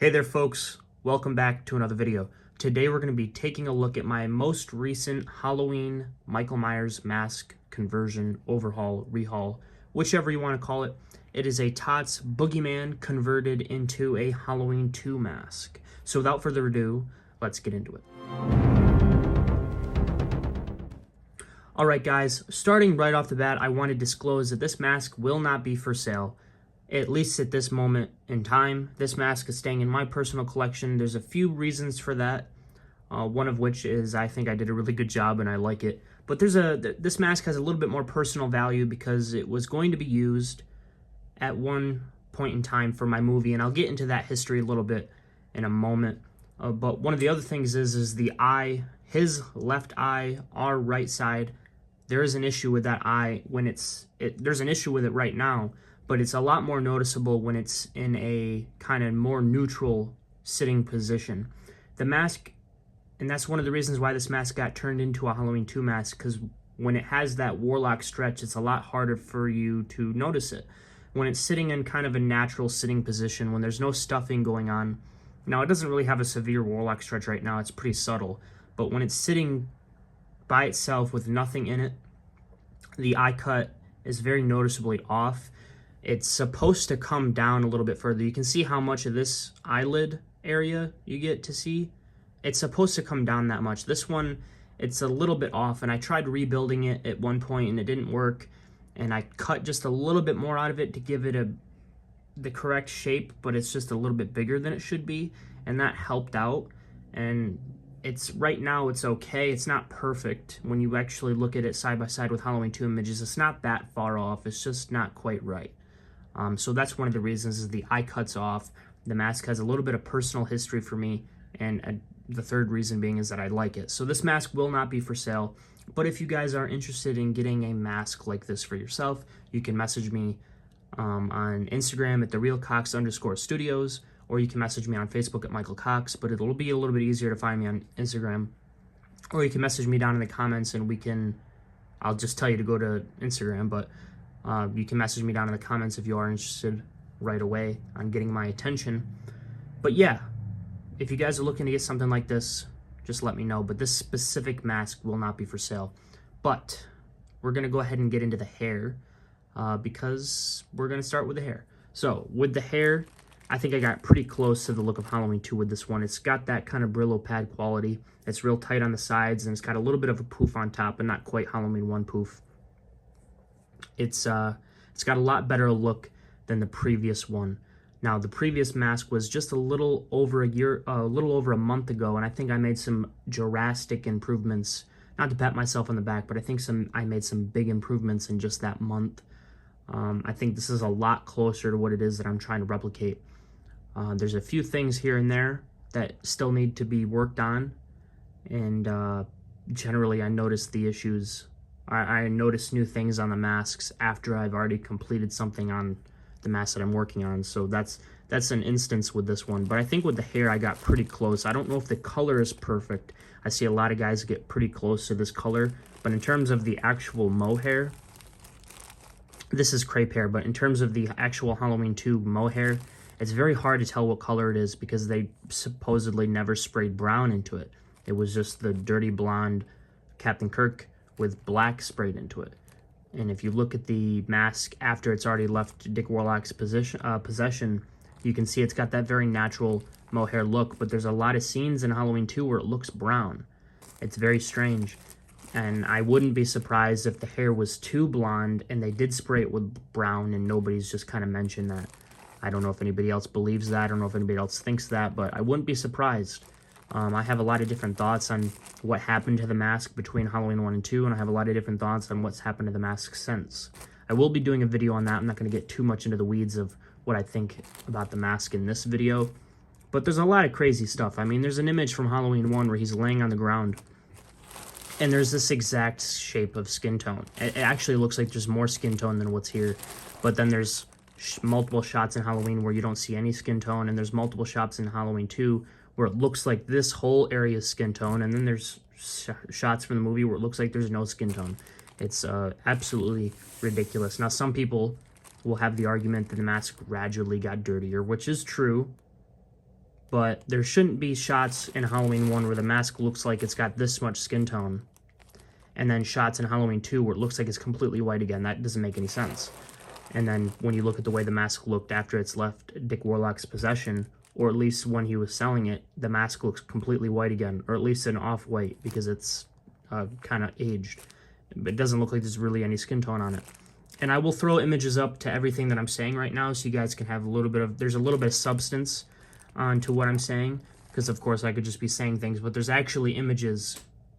Hey there folks, welcome back to another video. Today we're going to be taking a look at my most recent Halloween Michael Myers mask conversion, overhaul, rehaul, whichever you want to call it. It is a TOTS Boogeyman converted into a Halloween 2 mask. So without further ado, let's get into it. Alright guys, starting right off the bat, I want to disclose that this mask will not be for sale. At least at this moment in time. This mask is staying in my personal collection. There's a few reasons for that. One of which is I think I did a really good job and I like it. But this mask has a little bit more personal value because it was going to be used at one point in time for my movie, and I'll get into that history a little bit in a moment. But one of the other things is the eye, his left eye, our right side. There is an issue with that eye when there's an issue with it right now. But it's a lot more noticeable when it's in a kind of more neutral sitting position. The mask, and that's one of the reasons why this mask got turned into a Halloween 2 mask, because when it has that warlock stretch, it's a lot harder for you to notice it. When it's sitting in kind of a natural sitting position, when there's no stuffing going on, now it doesn't really have a severe warlock stretch right now, it's pretty subtle, but when it's sitting by itself with nothing in it, the eye cut is very noticeably off. It's supposed to come down a little bit further. You can see how much of this eyelid area you get to see. It's supposed to come down that much. This one, it's a little bit off, and I tried rebuilding it at one point and it didn't work. And I cut just a little bit more out of it to give it the correct shape, but it's just a little bit bigger than it should be, and that helped out. And right now it's okay. It's not perfect. When you actually look at it side by side with Halloween 2 images, it's not that far off. It's just not quite right. So that's one of the reasons is the eye cuts off. The mask has a little bit of personal history for me, and the third reason being is that I like it. So this mask will not be for sale, but if you guys are interested in getting a mask like this for yourself, you can message me on Instagram at @therealcox_studios, or you can message me on Facebook at Michael Cox, but it'll be a little bit easier to find me on Instagram. Or you can message me down in the comments and I'll just tell you to go to Instagram, but you can message me down in the comments if you are interested right away on getting my attention. But yeah, if you guys are looking to get something like this, just let me know. But this specific mask will not be for sale. But we're going to go ahead and get into the hair because we're going to start with the hair. So with the hair, I think I got pretty close to the look of Halloween 2 with this one. It's got that kind of Brillo pad quality. It's real tight on the sides, and it's got a little bit of a poof on top, but not quite Halloween 1 poof. It's got a lot better look than the previous one. Now, the previous mask was just a little over a month ago, and I think I made some drastic improvements. Not to pat myself on the back, but I think I made some big improvements in just that month. I think this is a lot closer to what it is that I'm trying to replicate. There's a few things here and there that still need to be worked on, and generally I noticed the issues. I noticed new things on the masks after I've already completed something on the mask that I'm working on. So that's an instance with this one. But I think with the hair, I got pretty close. I don't know if the color is perfect. I see a lot of guys get pretty close to this color. But in terms of the actual mohair, this is crepe hair. But in terms of the actual Halloween 2 mohair, it's very hard to tell what color it is because they supposedly never sprayed brown into it. It was just the dirty blonde Captain Kirk with black sprayed into it. And if you look at the mask after it's already left Dick Warlock's possession, you can see it's got that very natural mohair look, but there's a lot of scenes in Halloween 2 where it looks brown. It's very strange, and I wouldn't be surprised if the hair was too blonde and they did spray it with brown and nobody's just kind of mentioned that. I don't know if anybody else believes that. I don't know if anybody else thinks that, but I wouldn't be surprised. I have a lot of different thoughts on what happened to the mask between Halloween 1 and 2, and I have a lot of different thoughts on what's happened to the mask since. I will be doing a video on that. I'm not going to get too much into the weeds of what I think about the mask in this video, but there's a lot of crazy stuff. I mean, there's an image from Halloween 1 where he's laying on the ground, and there's this exact shape of skin tone. It actually looks like there's more skin tone than what's here, but then there's multiple shots in Halloween where you don't see any skin tone, and there's multiple shots in Halloween 2 where it looks like this whole area is skin tone, and then there's shots from the movie where it looks like there's no skin tone. It's absolutely ridiculous. Now, some people will have the argument that the mask gradually got dirtier, which is true. But there shouldn't be shots in Halloween 1 where the mask looks like it's got this much skin tone, and then shots in Halloween 2 where it looks like it's completely white again. That doesn't make any sense. And then when you look at the way the mask looked after it's left Dick Warlock's possession, or at least when he was selling it, the mask looks completely white again, or at least an off-white because it's kind of aged. It doesn't look like there's really any skin tone on it. And I will throw images up to everything that I'm saying right now so you guys can have a little bit of, there's a little bit of substance onto what I'm saying, because of course I could just be saying things, but there's actually images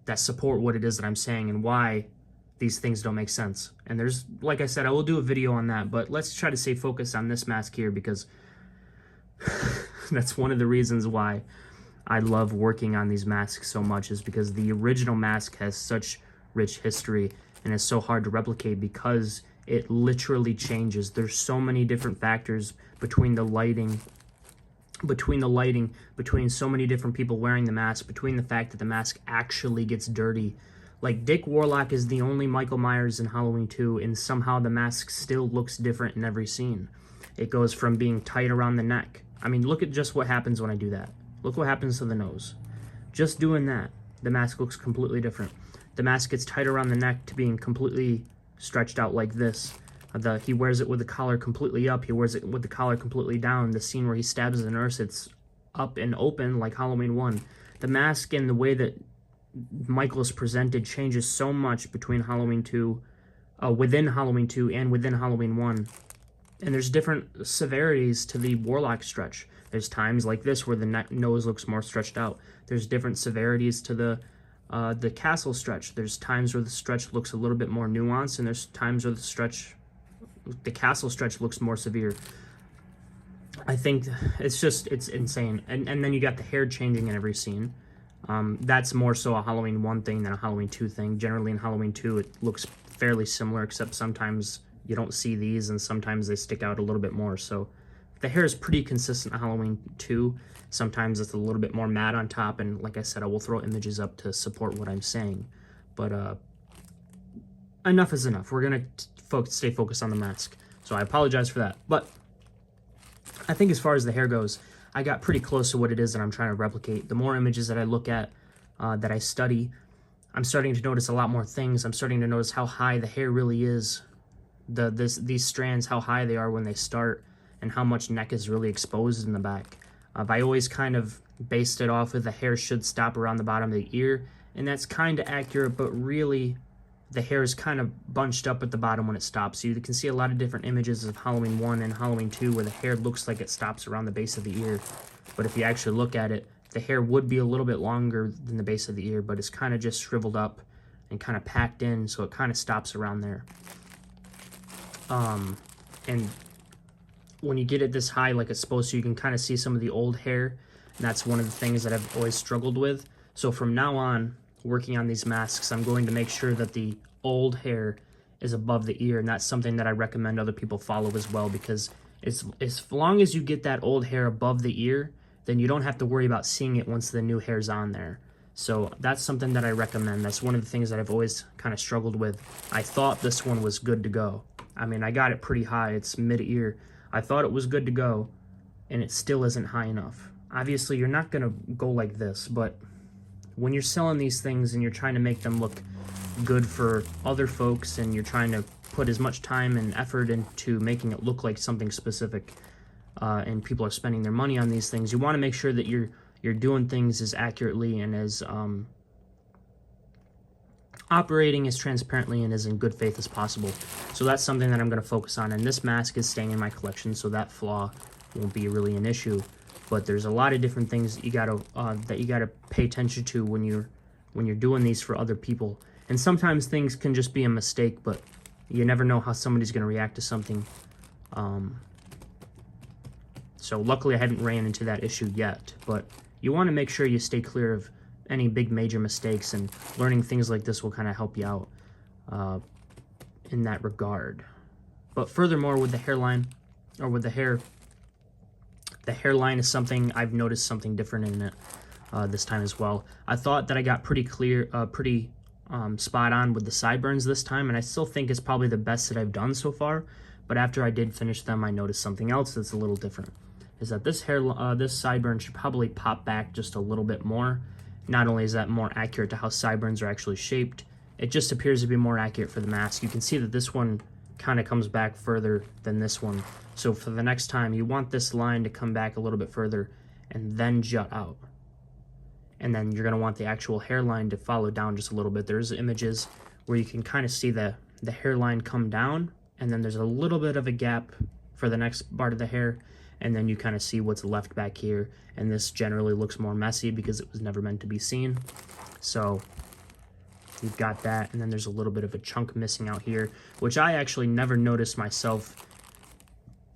that support what it is that I'm saying and why these things don't make sense. And there's, like I said, I will do a video on that, but let's try to stay focused on this mask here because that's one of the reasons why I love working on these masks so much, is because the original mask has such rich history and is so hard to replicate because it literally changes. There's so many different factors between the lighting, between so many different people wearing the mask, between the fact that the mask actually gets dirty. Like, Dick Warlock is the only Michael Myers in Halloween 2, and somehow the mask still looks different in every scene. It goes from being tight around the neck. I mean, look at just what happens when I do that. Look what happens to the nose. Just doing that, the mask looks completely different. The mask gets tight around the neck to being completely stretched out like this. He wears it with the collar completely up. He wears it with the collar completely down. The scene where he stabs the nurse, it's up and open like Halloween 1. The mask and the way that Michael is presented changes so much between Halloween 2, within Halloween 2 and within Halloween 1. And there's different severities to the Warlock stretch. There's times like this where the nose looks more stretched out. There's different severities to the Castle stretch. There's times where the stretch looks a little bit more nuanced, and there's times where the Castle stretch looks more severe. I think it's insane. And then you got the hair changing in every scene. That's more so a Halloween 1 thing than a Halloween 2 thing. Generally in Halloween 2 it looks fairly similar, except sometimes you don't see these and sometimes they stick out a little bit more. So the hair is pretty consistent in Halloween 2. Sometimes it's a little bit more matte on top, and like I said, I will throw images up to support what I'm saying. But enough is enough. We're going to stay focused on the mask. So I apologize for that. But I think as far as the hair goes, I got pretty close to what it is that I'm trying to replicate. The more images that I look at, that I study, I'm starting to notice a lot more things. I'm starting to notice how high the hair really is. These strands, how high they are when they start, and how much neck is really exposed in the back. I always kind of based it off of the hair should stop around the bottom of the ear, and that's kind of accurate, but really the hair is kind of bunched up at the bottom when it stops. So you can see a lot of different images of Halloween 1 and Halloween 2 where the hair looks like it stops around the base of the ear. But if you actually look at it, the hair would be a little bit longer than the base of the ear, but it's kind of just shriveled up and kind of packed in, so it kind of stops around there. And when you get it this high like it's supposed to, you can kind of see some of the old hair, and that's one of the things that I've always struggled with. So from now on, working on these masks, I'm going to make sure that the old hair is above the ear, and that's something that I recommend other people follow as well, because as long as you get that old hair above the ear, then you don't have to worry about seeing it once the new hair's on there. So that's something that I recommend. That's one of the things that I've always kind of struggled with. I thought this one was good to go. I mean, I got it pretty high. It's mid-ear. I thought it was good to go, and it still isn't high enough. Obviously, you're not going to go like this, but when you're selling these things and you're trying to make them look good for other folks, and you're trying to put as much time and effort into making it look like something specific, and people are spending their money on these things, you want to make sure that you're doing things as accurately and as operating as transparently and as in good faith as possible. So that's something that I'm going to focus on, and this mask is staying in my collection, so that flaw won't be really an issue. But there's a lot of different things that you gotta pay attention to when you're doing these for other people. And sometimes things can just be a mistake, but you never know how somebody's gonna react to something. So luckily I haven't ran into that issue yet, but you want to make sure you stay clear of any big major mistakes, and learning things like this will kind of help you out in that regard. But furthermore, with the hairline, or with the hair, the hairline is something I've noticed something different in it this time as well. I thought that I got pretty clear, spot on with the sideburns this time, and I still think it's probably the best that I've done so far. But after I did finish them, I noticed something else that's a little different. is that this sideburn should probably pop back just a little bit more. Not only is that more accurate to how sideburns are actually shaped, it just appears to be more accurate for the mask. You can see that this one kind of comes back further than this one. So for the next time, you want this line to come back a little bit further and then jut out. And then you're going to want the actual hairline to follow down just a little bit. There's images where you can kind of see the hairline come down, and then there's a little bit of a gap for the next part of the hair, and then you kind of see what's left back here. And this generally looks more messy because it was never meant to be seen. So you've got that, and then there's a little bit of a chunk missing out here, which I actually never noticed myself.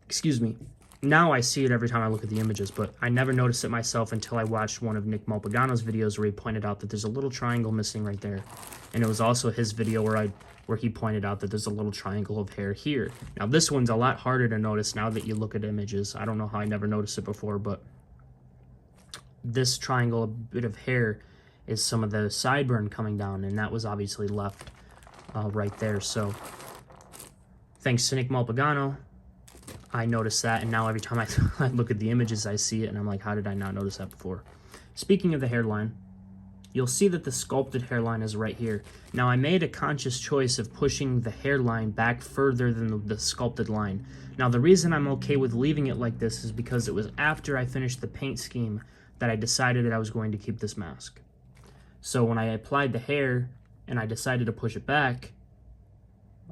Excuse me. Now I see it every time I look at the images, but I never noticed it myself until I watched one of Nick Malpagano's videos where he pointed out that there's a little triangle missing right there. And it was also his video where he pointed out that there's a little triangle of hair here. Now this one's a lot harder to notice now that you look at images. I don't know how I never noticed it before, but this triangle, a bit of hair, is some of the sideburn coming down, and that was obviously left right there. So thanks to Nick Malpagano, I noticed that, and now every time I look at the images, I see it, and I'm like, how did I not notice that before? Speaking of the hairline, you'll see that the sculpted hairline is right here. Now, I made a conscious choice of pushing the hairline back further than the sculpted line. Now, the reason I'm okay with leaving it like this is because it was after I finished the paint scheme that I decided that I was going to keep this mask. So when I applied the hair and I decided to push it back,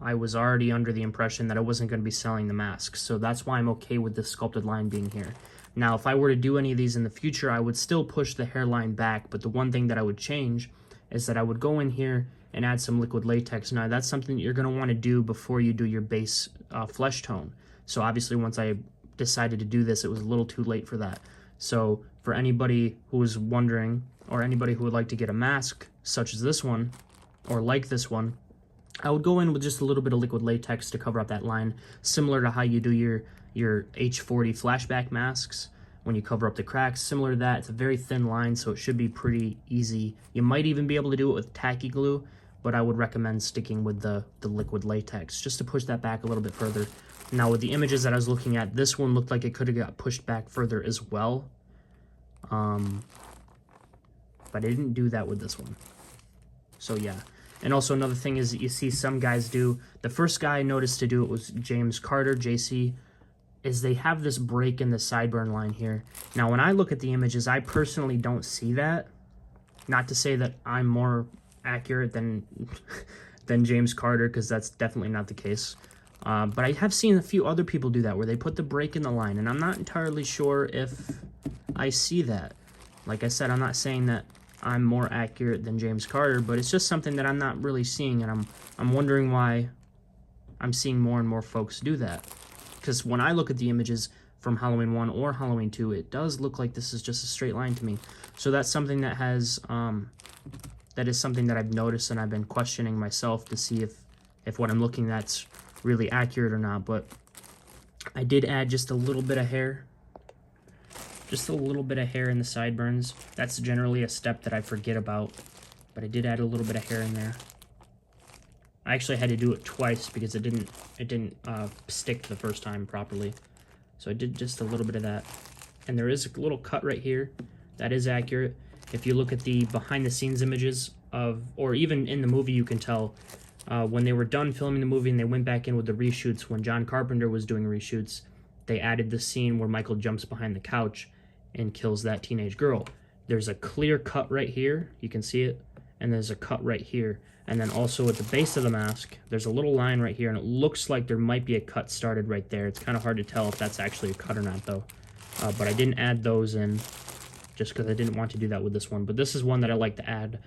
I was already under the impression that I wasn't going to be selling the mask. So that's why I'm okay with this sculpted line being here. Now, if I were to do any of these in the future, I would still push the hairline back, but the one thing that I would change is that I would go in here and add some liquid latex. Now, that's something that you're going to want to do before you do your base flesh tone. So obviously, once I decided to do this, it was a little too late for that. So for anybody who was wondering, or anybody who would like to get a mask such as this one, or like this one, I would go in with just a little bit of liquid latex to cover up that line, similar to how you do your H40 flashback masks when you cover up the cracks. Similar to that, it's a very thin line, so it should be pretty easy. You might even be able to do it with tacky glue, but I would recommend sticking with the liquid latex just to push that back a little bit further. Now, with the images that I was looking at, this one looked like it could have got pushed back further as well. But I didn't do that with this one. So yeah. And also another thing is that you see some guys do, the first guy I noticed to do it was James Carter, JC, is they have this break in the sideburn line here. Now, when I look at the images, I personally don't see that. Not to say that I'm more accurate than James Carter, because that's definitely not the case. But I have seen a few other people do that, where they put the break in the line, and I'm not entirely sure if I see that. Like I said, I'm not saying that I'm more accurate than James Carter, but it's just something that I'm not really seeing, and I'm wondering why I'm seeing more and more folks do that. Because when I look at the images from Halloween 1 or Halloween 2, it does look like this is just a straight line to me. So that's something that has, that is something that I've noticed, and I've been questioning myself to see if what I'm looking at's really accurate or not. But I did add just a little bit of hair. Just a little bit of hair in the sideburns. That's generally a step that I forget about, but I did add a little bit of hair in there. I actually had to do it twice because it didn't stick the first time properly. So I did just a little bit of that. And there is a little cut right here. That is accurate. If you look at the behind the scenes images of, or even in the movie, you can tell when they were done filming the movie and they went back in with the reshoots, when John Carpenter was doing reshoots, they added the scene where Michael jumps behind the couch and kills that teenage girl. There's a clear cut right here, you can see it, and there's a cut right here. And then also at the base of the mask, there's a little line right here, and it looks like there might be a cut started right there. It's kind of hard to tell if that's actually a cut or not, though. But I didn't add those in just because I didn't want to do that with this one. But this is one that I like to add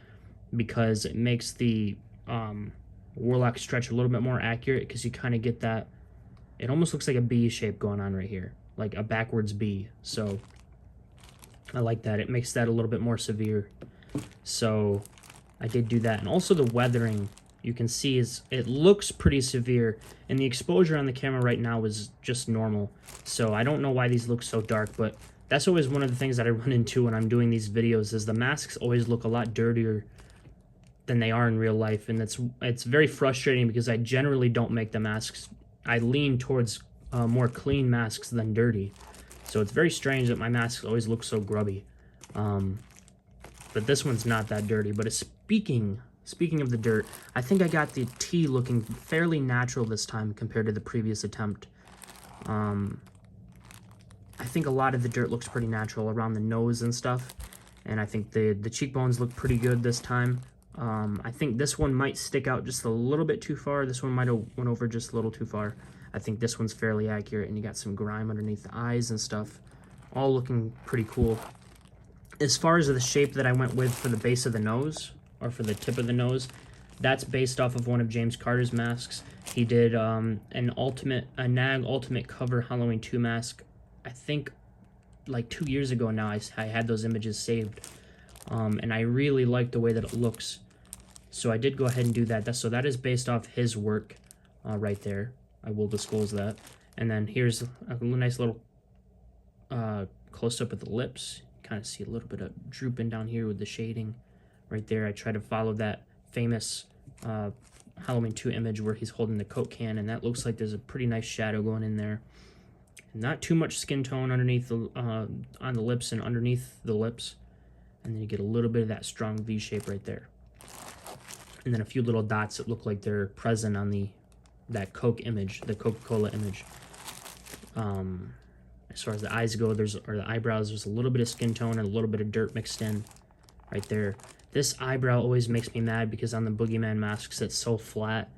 because it makes the Warlock stretch a little bit more accurate, because you kind of get that, it almost looks like a B shape going on right here, like a backwards B. So I like that. It makes that a little bit more severe. So I did do that. And also the weathering, you can see, it looks pretty severe. And the exposure on the camera right now is just normal. So I don't know why these look so dark, but that's always one of the things that I run into when I'm doing these videos, is the masks always look a lot dirtier than they are in real life. And it's very frustrating because I generally don't make the masks. I lean towards more clean masks than dirty. So it's very strange that my masks always look so grubby. But this one's not that dirty. But speaking of the dirt, I think I got the T looking fairly natural this time compared to the previous attempt. I think a lot of the dirt looks pretty natural around the nose and stuff. And I think the cheekbones look pretty good this time. I think this one might stick out just a little bit too far. This one might have went over just a little too far. I think this one's fairly accurate, and you got some grime underneath the eyes and stuff. All looking pretty cool. As far as the shape that I went with for the base of the nose, or for the tip of the nose, that's based off of one of James Carter's masks. He did a NAG Ultimate Cover Halloween 2 mask. I think like 2 years ago now. I had those images saved, and I really like the way that it looks. So I did go ahead and do that. So that is based off his work right there. I will disclose that. And then here's a nice little close-up of the lips. Kind of see a little bit of drooping down here with the shading right there. I try to follow that famous Halloween 2 image where he's holding the Coke can, and that looks like there's a pretty nice shadow going in there. Not too much skin tone underneath the, on the lips and underneath the lips. And then you get a little bit of that strong V shape right there. And then a few little dots that look like they're present on that Coke image, the Coca-Cola image. As far as the eyes go, or the eyebrows, there's a little bit of skin tone and a little bit of dirt mixed in right there. This eyebrow always makes me mad because on the Boogeyman masks, it's so flat.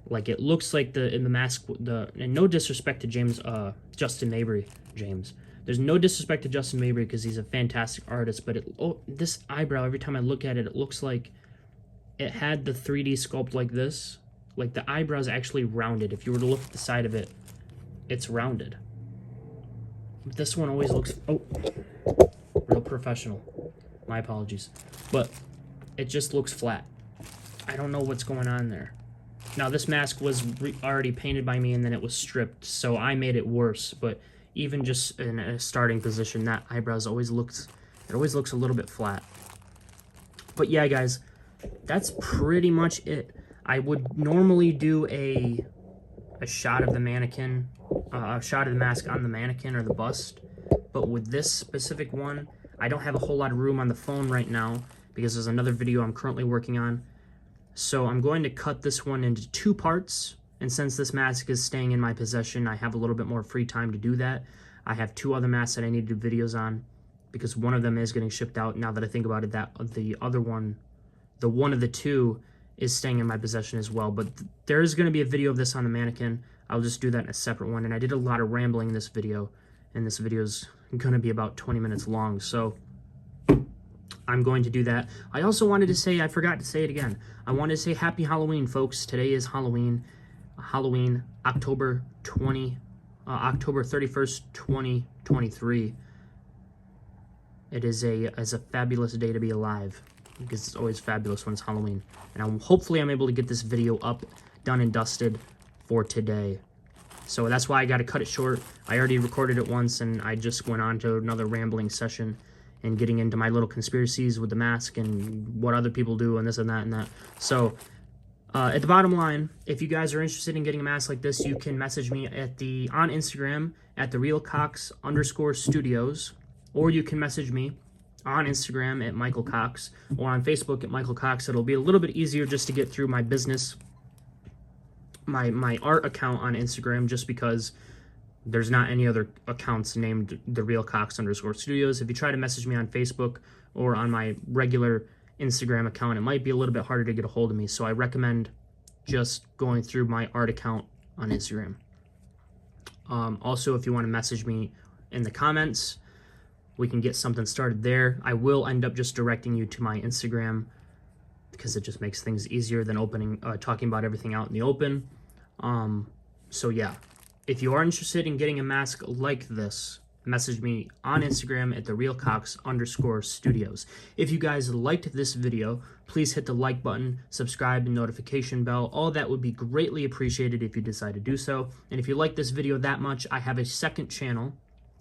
Like, it looks like in the mask, and no disrespect to Justin Mabry, James. There's no disrespect to Justin Mabry because he's a fantastic artist, but this eyebrow, every time I look at it, it looks like it had the 3D sculpt like this. Like, the eyebrow's actually rounded. If you were to look at the side of it, it's rounded. But this one always looks, real professional. My apologies. But it just looks flat. I don't know what's going on there. Now, this mask was already painted by me, and then it was stripped, so I made it worse. But even just in a starting position, that eyebrows always looks a little bit flat. But yeah, guys, that's pretty much it. I would normally do a shot of the mannequin, a shot of the mask on the mannequin or the bust. But with this specific one, I don't have a whole lot of room on the phone right now because there's another video I'm currently working on. So I'm going to cut this one into 2 parts. And since this mask is staying in my possession, I have a little bit more free time to do that. I have 2 other masks that I need to do videos on because one of them is getting shipped out. Now that I think about it, that the other one, the one of the 2, is staying in my possession as well. But there is going to be a video of this on the mannequin. I'll just do that in a separate one. And I did a lot of rambling in this video, and this video is going to be about 20 minutes long. So I'm going to do that. I also wanted to say, I forgot to say it again. I wanted to say Happy Halloween, folks. Today is Halloween. October 31st, 2023. It is a fabulous day to be alive because it's always fabulous when it's Halloween. And hopefully I'm able to get this video up, done and dusted for today. So that's why I got to cut it short. I already recorded it once, and I just went on to another rambling session and getting into my little conspiracies with the mask and what other people do and this and that and that. So at the bottom line, if you guys are interested in getting a mask like this, you can message me on Instagram at @therealcox_studios, or you can message me on Instagram at Michael Cox, or on Facebook at Michael Cox. It'll be a little bit easier just to get through my business, my art account on Instagram, just because there's not any other accounts named @therealcox_studios. If you try to message me on Facebook or on my regular Instagram account, it might be a little bit harder to get a hold of me. So I recommend just going through my art account on Instagram. Also, if you want to message me in the comments, we can get something started there. I will end up just directing you to my Instagram because it just makes things easier than talking about everything out in the open. So yeah, if you are interested in getting a mask like this, message me on Instagram at @therealcox_studios. If you guys liked this video, please hit the like button, subscribe, and notification bell. All that would be greatly appreciated if you decide to do so. And if you like this video that much, I have a second channel,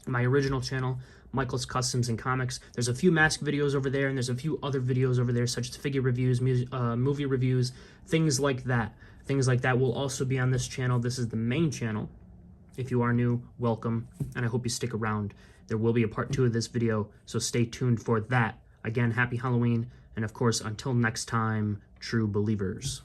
my original channel, Michael's Customs and Comics. There's a few mask videos over there, and there's a few other videos over there, such as figure reviews, movie reviews, things like that. Things like that will also be on this channel. This is the main channel. If you are new, welcome, and I hope you stick around. There will be a part 2 of this video, so stay tuned for that. Again, happy Halloween, and of course, until next time, true believers.